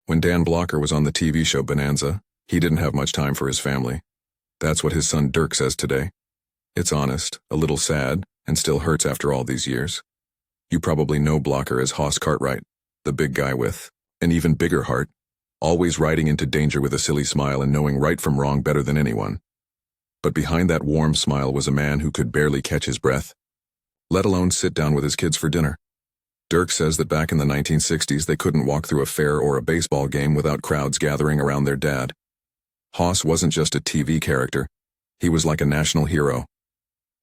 When Dan Blocker was on the TV show Bonanza, he didn't have much time for his family. That's what his son Dirk says today. It's honest, a little sad, and still hurts after all these years. You probably know Blocker as Hoss Cartwright, the big guy with an even bigger heart, always riding into danger with a silly smile and knowing right from wrong better than anyone. But behind that warm smile was a man who could barely catch his breath, let alone sit down with his kids for dinner. Dirk says that back in the 1960s they couldn't walk through a fair or a baseball game without crowds gathering around their dad. Hoss wasn't just a TV character, he was like a national hero.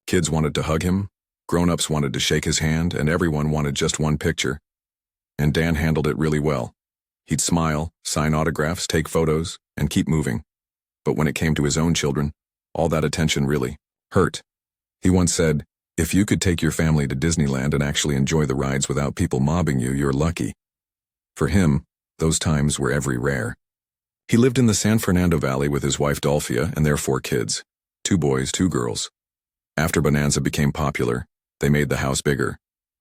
Kids wanted to hug him, grown-ups wanted to shake his hand, and everyone wanted just one picture. And Dan handled it really well. He'd smile, sign autographs, take photos, and keep moving. But when it came to his own children, all that attention really hurt. He once said, "If you could take your family to Disneyland and actually enjoy the rides without people mobbing you, you're lucky." For him, those times were every rare. He lived in the San Fernando Valley with his wife Dolphia and their 4 kids, 2 boys, 2 girls. After Bonanza became popular, they made the house bigger.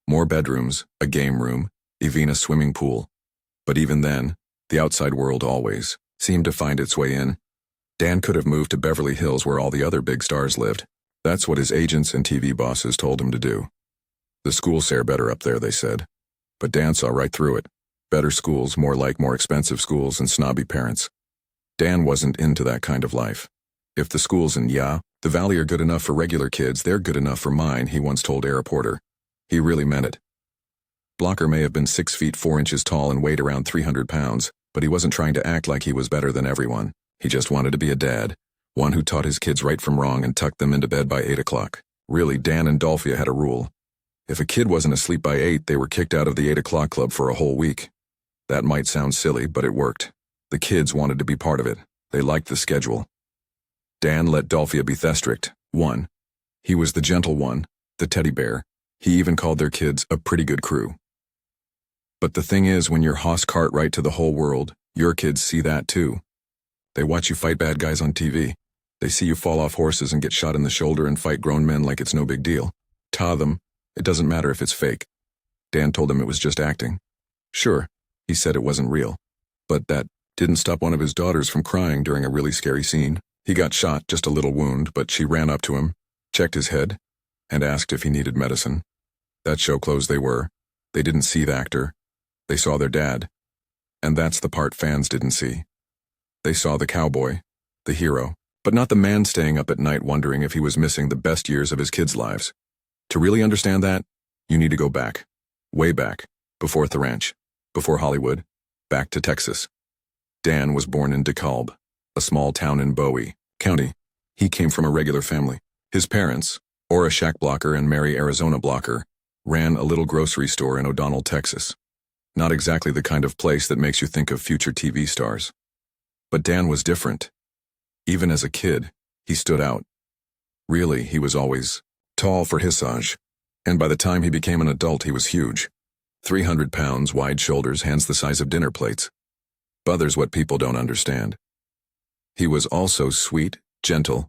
More bedrooms, a game room, even a swimming pool. But even then, the outside world always seemed to find its way in. Dan could have moved to Beverly Hills where all the other big stars lived. That's what his agents and TV bosses told him to do. The schools fare better up there, they said. But Dan saw right through it. Better schools, more expensive schools, and snobby parents. Dan wasn't into that kind of life. If the schools in the valley are good enough for regular kids, they're good enough for mine, he once told a reporter. He really meant it. Blocker may have been 6 feet 4 inches tall and weighed around 300 pounds, but he wasn't trying to act like he was better than everyone. He just wanted to be a dad. One who taught his kids right from wrong and tucked them into bed by 8 o'clock. Really, Dan and Dolphia had a rule. If a kid wasn't asleep by 8, they were kicked out of the 8 o'clock club for a whole week. That might sound silly, but it worked. The kids wanted to be part of it. They liked the schedule. Dan let Dolphia be the strict one. He was the gentle one, the teddy bear. He even called their kids a pretty good crew. But the thing is, when you're Hoss Cartwright to the whole world, your kids see that too. They watch you fight bad guys on TV. They see you fall off horses and get shot in the shoulder and fight grown men like it's no big deal. Ta them, it doesn't matter if it's fake. Dan told him it was just acting. Sure, he said it wasn't real. But that didn't stop one of his daughters from crying during a really scary scene. He got shot, just a little wound, but she ran up to him, checked his head, and asked if he needed medicine. That show closed they were. They didn't see the actor. They saw their dad. And that's the part fans didn't see. They saw the cowboy, the hero, but not the man staying up at night wondering if he was missing the best years of his kids' lives. To really understand that, you need to go back. Way back. Before the ranch. Before Hollywood. Back to Texas. Dan was born in DeKalb, a small town in Bowie County. He came from a regular family. His parents, Ora Shack Blocker and Mary Arizona Blocker, ran a little grocery store in O'Donnell, Texas. Not exactly the kind of place that makes you think of future TV stars. But Dan was different. Even as a kid, he stood out. Really, he was always tall for his age, and by the time he became an adult, he was huge. 300 pounds, wide shoulders, hands the size of dinner plates. But there's what people don't understand. He was also sweet, gentle,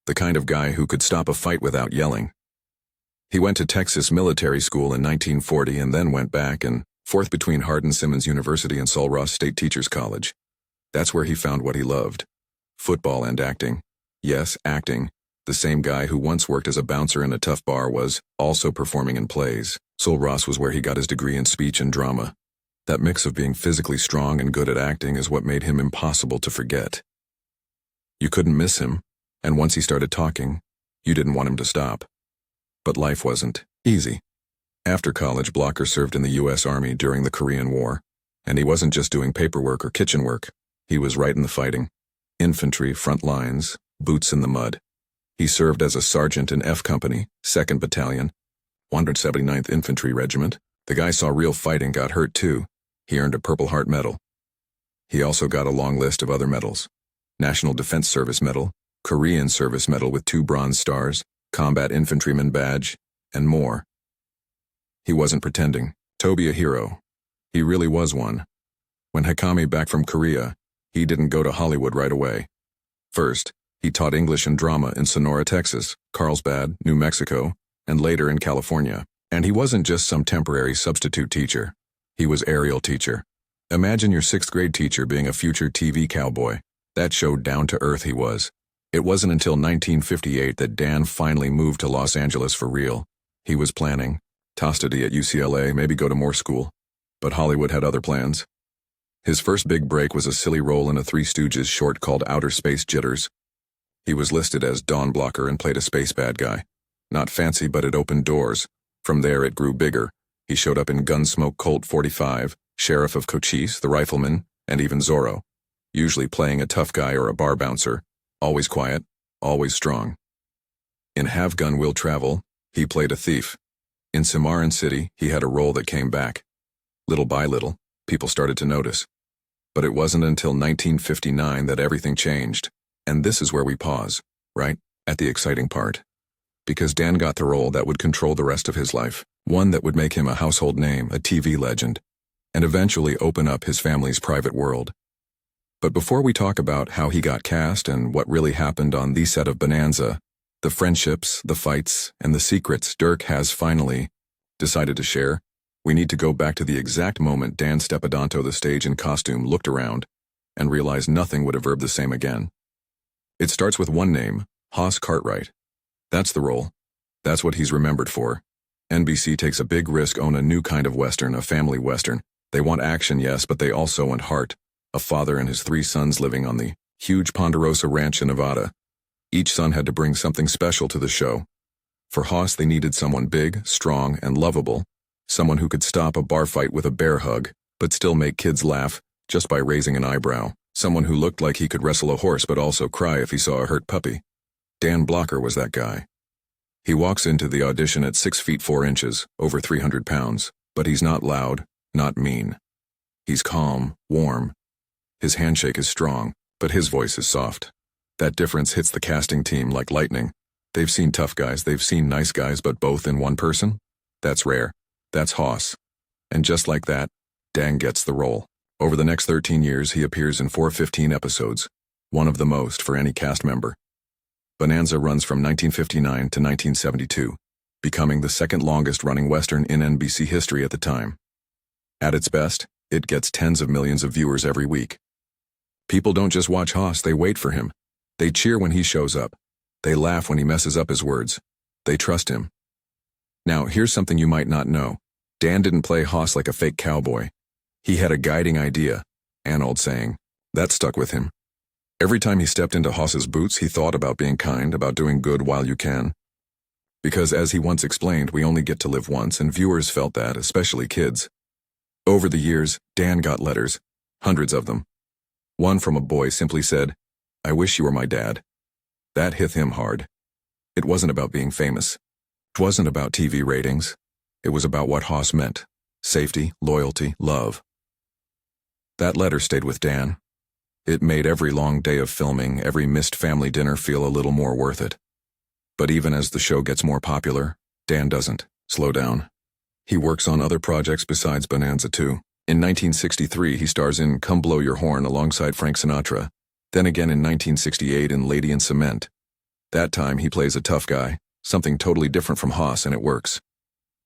the kind of guy who could stop a fight without yelling. He went to Texas military school in 1940 and then went back and forth between Hardin-Simmons University and Sul Ross State Teachers College. That's where he found what he loved. Football and acting. Yes, acting. The same guy who once worked as a bouncer in a tough bar was also performing in plays. Sul Ross was where he got his degree in speech and drama. That mix of being physically strong and good at acting is what made him impossible to forget. You couldn't miss him, and once he started talking, you didn't want him to stop. But life wasn't easy. After college, Blocker served in the U.S. Army during the Korean War, and he wasn't just doing paperwork or kitchen work. He was right in the fighting. Infantry, front lines, boots in the mud. He served as a sergeant in F Company, 2nd Battalion, 179th Infantry Regiment. The guy saw real fighting, got hurt too. He earned a Purple Heart Medal. He also got a long list of other medals. National Defense Service Medal, Korean Service Medal with 2 Bronze Stars, Combat Infantryman Badge, and more. He wasn't pretending. To be a hero. He really was one. When he came back from Korea, he didn't go to Hollywood right away. First, he taught English and drama in Sonora, Texas, Carlsbad, New Mexico, and later in California. And he wasn't just some temporary substitute teacher. He was aerial teacher. Imagine your sixth-grade teacher being a future TV cowboy. That showed down to earth he was. It wasn't until 1958 that Dan finally moved to Los Angeles for real. He was planning, study at UCLA, maybe go to more school. But Hollywood had other plans. His first big break was a silly role in a Three Stooges short called Outer Space Jitters. He was listed as Dawn Blocker and played a space bad guy. Not fancy, but it opened doors. From there it grew bigger. He showed up in Gunsmoke Colt 45, Sheriff of Cochise, The Rifleman, and even Zorro. Usually playing a tough guy or a bar bouncer. Always quiet, always strong. In Have Gun Will Travel, he played a thief. In Cimarron City, he had a role that came back. Little by little, people started to notice. But it wasn't until 1959 that everything changed. And this is where we pause, right, at the exciting part. Because Dan got the role that would control the rest of his life, one that would make him a household name, a TV legend, and eventually open up his family's private world. But before we talk about how he got cast and what really happened on the set of Bonanza, the friendships, the fights, and the secrets Dirk has finally decided to share, we need to go back to the exact moment Dan stepped onto the stage in costume, looked around, and realized nothing would ever be the same again. It starts with one name, Hoss Cartwright. That's the role. That's what he's remembered for. NBC takes a big risk on a new kind of Western, a family Western. They want action, yes, but they also want heart. A father and his 3 sons living on the huge Ponderosa Ranch in Nevada. Each son had to bring something special to the show. For Hoss, they needed someone big, strong, and lovable. Someone who could stop a bar fight with a bear hug, but still make kids laugh just by raising an eyebrow. Someone who looked like he could wrestle a horse but also cry if he saw a hurt puppy. Dan Blocker was that guy. He walks into the audition at 6 feet 4 inches, over 300 pounds, but he's not loud, not mean. He's calm, warm. His handshake is strong, but his voice is soft. That difference hits the casting team like lightning. They've seen tough guys, they've seen nice guys, but both in one person? That's rare. That's Hoss. And just like that, Dan gets the role. Over the next 13 years, he appears in 415 episodes, one of the most for any cast member. Bonanza runs from 1959 to 1972, becoming the second longest running Western in NBC history at the time. At its best, it gets tens of millions of viewers every week. People don't just watch Hoss, they wait for him. They cheer when he shows up. They laugh when he messes up his words. They trust him. Now, here's something you might not know. Dan didn't play Hoss like a fake cowboy. He had a guiding idea, an old saying, that stuck with him. Every time he stepped into Hoss's boots, he thought about being kind, about doing good while you can. Because as he once explained, we only get to live once, and viewers felt that, especially kids. Over the years, Dan got letters, hundreds of them. One from a boy simply said, "I wish you were my dad." That hit him hard. It wasn't about being famous. It wasn't about TV ratings. It was about what Hoss meant. Safety, loyalty, love. That letter stayed with Dan. It made every long day of filming, every missed family dinner feel a little more worth it. But even as the show gets more popular, Dan doesn't slow down. He works on other projects besides Bonanza too. In 1963, he stars in Come Blow Your Horn alongside Frank Sinatra. Then again in 1968 in Lady in Cement. That time he plays a tough guy, something totally different from Hoss, and it works.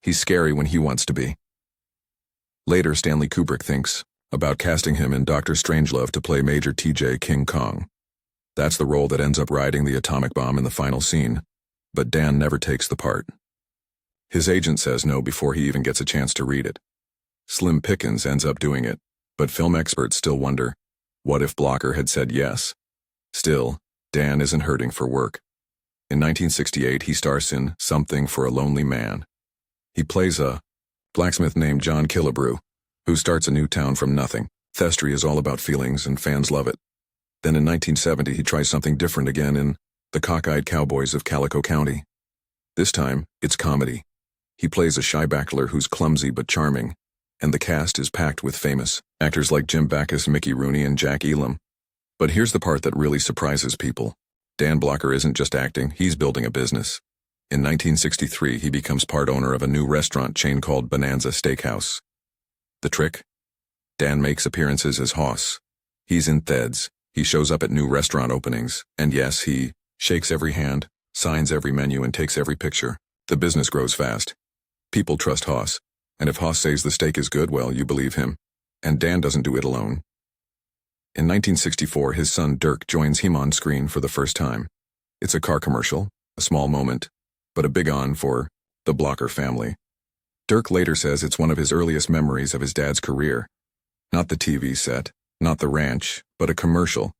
He's scary when he wants to be. Later, Stanley Kubrick thinks about casting him in Dr. Strangelove to play Major T.J. King Kong. That's the role that ends up riding the atomic bomb in the final scene, but Dan never takes the part. His agent says no before he even gets a chance to read it. Slim Pickens ends up doing it, but film experts still wonder, what if Blocker had said yes? Still, Dan isn't hurting for work. In 1968, he stars in Something for a Lonely Man. He plays a blacksmith named John Killebrew, who starts a new town from nothing. Thestry is all about feelings, and fans love it. Then in 1970, he tries something different again in The Cockeyed Cowboys of Calico County. This time, it's comedy. He plays a shy bachelor who's clumsy but charming, and the cast is packed with famous actors like Jim Backus, Mickey Rooney, and Jack Elam. But here's the part that really surprises people. Dan Blocker isn't just acting, he's building a business. In 1963, he becomes part owner of a new restaurant chain called Bonanza Steakhouse. The trick? Dan makes appearances as Hoss. He's in Theds. He shows up at new restaurant openings, and yes, he shakes every hand, signs every menu, and takes every picture. The business grows fast. People trust Hoss, and if Hoss says the steak is good, well, you believe him. And Dan doesn't do it alone. In 1964, his son Dirk joins him on screen for the first time. It's a car commercial, a small moment, but a big on for the Blocker family. Dirk later says it's one of his earliest memories of his dad's career. Not the TV set, not the ranch, but a commercial.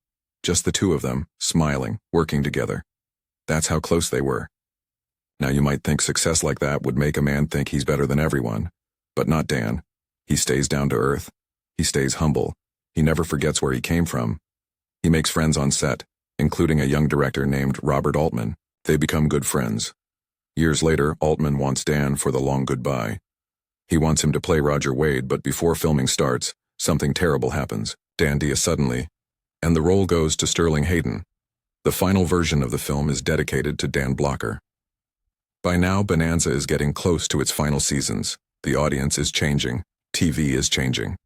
Just the two of them, smiling, working together. That's how close they were. Now you might think success like that would make a man think he's better than everyone, but not Dan. He stays down to earth. He stays humble. He never forgets where he came from. He makes friends on set, including a young director named Robert Altman. They become good friends. Years later, Altman wants Dan for the long goodbye. He wants him to play Roger Wade, but before filming starts, something terrible happens. Dan dies suddenly, and the role goes to Sterling Hayden. The final version of the film is dedicated to Dan Blocker. By now, Bonanza is getting close to its final seasons. The audience is changing. TV is changing.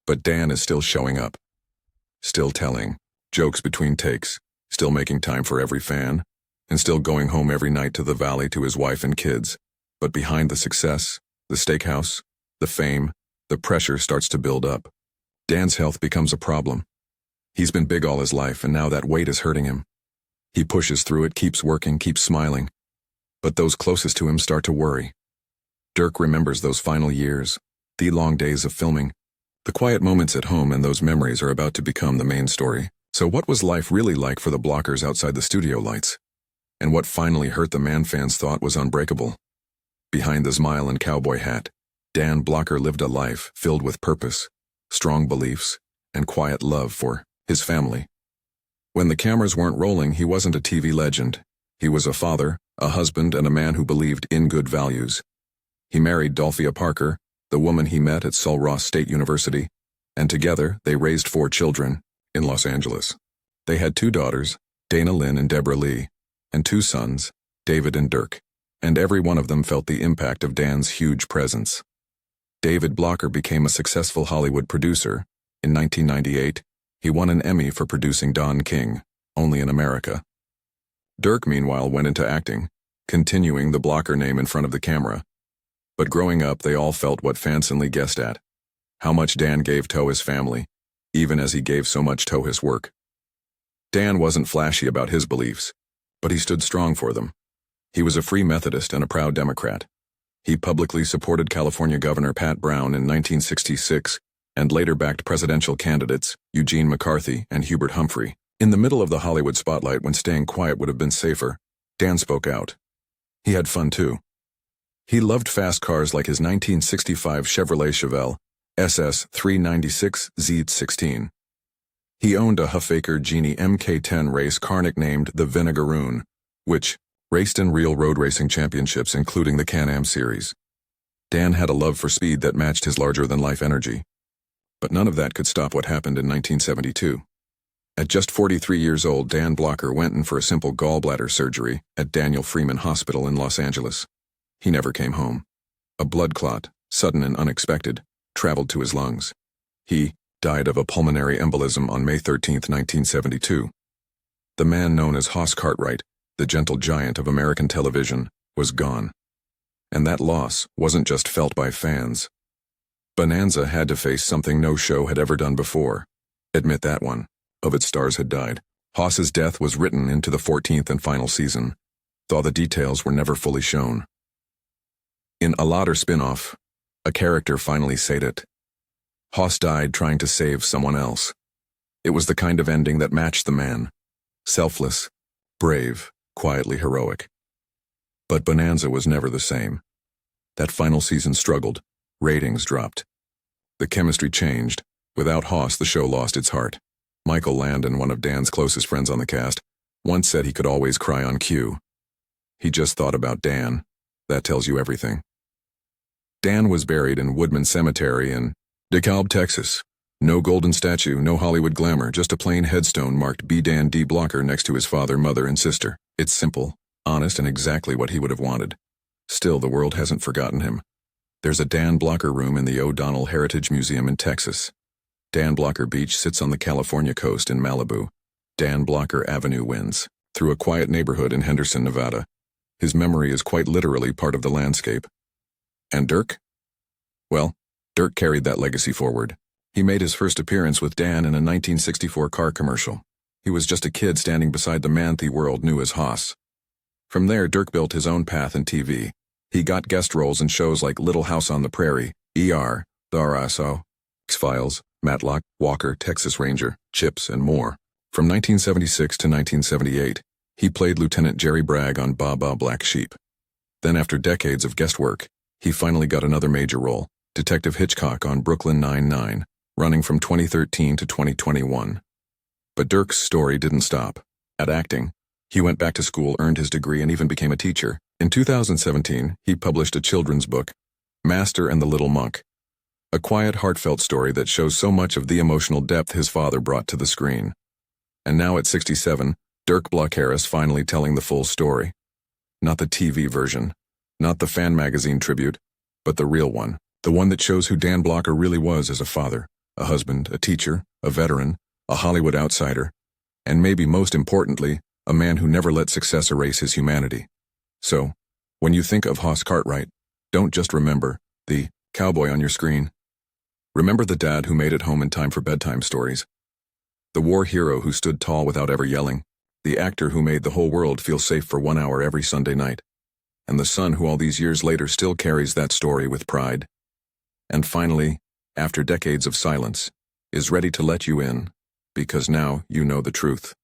But Dan is still showing up. Still telling jokes between takes, still making time for every fan, and still going home every night to the valley to his wife and kids. But behind the success, the steakhouse, the fame, the pressure starts to build up. Dan's health becomes a problem. He's been big all his life, and now that weight is hurting him. He pushes through it, keeps working, keeps smiling. But those closest to him start to worry. Dirk remembers those final years, the long days of filming, the quiet moments at home, and those memories are about to become the main story. So what was life really like for the Blockers outside the studio lights? And what finally hurt the man fans thought was unbreakable? Behind the smile and cowboy hat, Dan Blocker lived a life filled with purpose, strong beliefs, and quiet love for his family. When the cameras weren't rolling, he wasn't a TV legend. He was a father, a husband, and a man who believed in good values. He married Dolphia Parker, the woman he met at Sul Ross State University, and together they raised 4 children in Los Angeles. They had 2 daughters, Dana Lynn and Deborah Lee, and 2 sons, David and Dirk, and every one of them felt the impact of Dan's huge presence. David Blocker became a successful Hollywood producer. In 1998, he won an Emmy for producing Don King, Only in America. Dirk, meanwhile, went into acting, continuing the Blocker name in front of the camera. But growing up, they all felt what fans only guessed at: how much Dan gave to his family, even as he gave so much to his work. Dan wasn't flashy about his beliefs, but he stood strong for them. He was a Free Methodist and a proud Democrat. He publicly supported California Governor Pat Brown in 1966 and later backed presidential candidates Eugene McCarthy and Hubert Humphrey. In the middle of the Hollywood spotlight, when staying quiet would have been safer, Dan spoke out. He had fun too. He loved fast cars like his 1965 Chevrolet Chevelle SS 396 Z16. He owned a Huffaker Genie Mk10 race car nicknamed the Vinegaroon, which raced in real road racing championships, including the Can-Am series. Dan had a love for speed that matched his larger-than-life energy. But none of that could stop what happened in 1972. At just 43 years old, Dan Blocker went in for a simple gallbladder surgery at Daniel Freeman Hospital in Los Angeles. He never came home. A blood clot, sudden and unexpected, traveled to his lungs. He died of a pulmonary embolism on May 13, 1972. The man known as Hoss Cartwright, the gentle giant of American television, was gone. And that loss wasn't just felt by fans. Bonanza had to face something no show had ever done before. Admit that one. Of its stars had died. Hoss's death was written into the 14th and final season, though the details were never fully shown. In a later spin-off, a character finally said it. Hoss died trying to save someone else. It was the kind of ending that matched the man. Selfless, brave, quietly heroic. But Bonanza was never the same. That final season struggled. Ratings dropped. The chemistry changed. Without Hoss, the show lost its heart. Michael Landon, one of Dan's closest friends on the cast, once said he could always cry on cue. He just thought about Dan. That tells you everything. Dan was buried in Woodman Cemetery in DeKalb, Texas. No golden statue, no Hollywood glamour, just a plain headstone marked B. Dan D. Blocker next to his father, mother, and sister. It's simple, honest, and exactly what he would have wanted. Still, the world hasn't forgotten him. There's a Dan Blocker room in the O'Donnell Heritage Museum in Texas. Dan Blocker Beach sits on the California coast in Malibu. Dan Blocker Avenue winds through a quiet neighborhood in Henderson, Nevada. His memory is quite literally part of the landscape. And Dirk? Well, Dirk carried that legacy forward. He made his first appearance with Dan in a 1964 car commercial. He was just a kid standing beside the man the world knew as Hoss. From there, Dirk built his own path in TV. He got guest roles in shows like Little House on the Prairie, ER, The RSO, X-Files, Matlock, Walker, Texas Ranger, Chips, and more. From 1976 to 1978, he played Lieutenant Jerry Bragg on Ba Ba Black Sheep. Then after decades of guest work, he finally got another major role, Detective Hitchcock on Brooklyn Nine-Nine, running from 2013 to 2021. But Dirk's story didn't stop. At acting, he went back to school, earned his degree, and even became a teacher. In 2017, he published a children's book, Master and the Little Monk, a quiet, heartfelt story that shows so much of the emotional depth his father brought to the screen. And now at 67, Dirk Blocker is finally telling the full story. Not the TV version, not the fan magazine tribute, but the real one. The one that shows who Dan Blocker really was as a father, a husband, a teacher, a veteran, a Hollywood outsider, and maybe most importantly, a man who never let success erase his humanity. So, when you think of Hoss Cartwright, don't just remember the cowboy on your screen. Remember the dad who made it home in time for bedtime stories. The war hero who stood tall without ever yelling. The actor who made the whole world feel safe for 1 hour every Sunday night. And the son who all these years later still carries that story with pride. And finally, after decades of silence, is ready to let you in, because now you know the truth.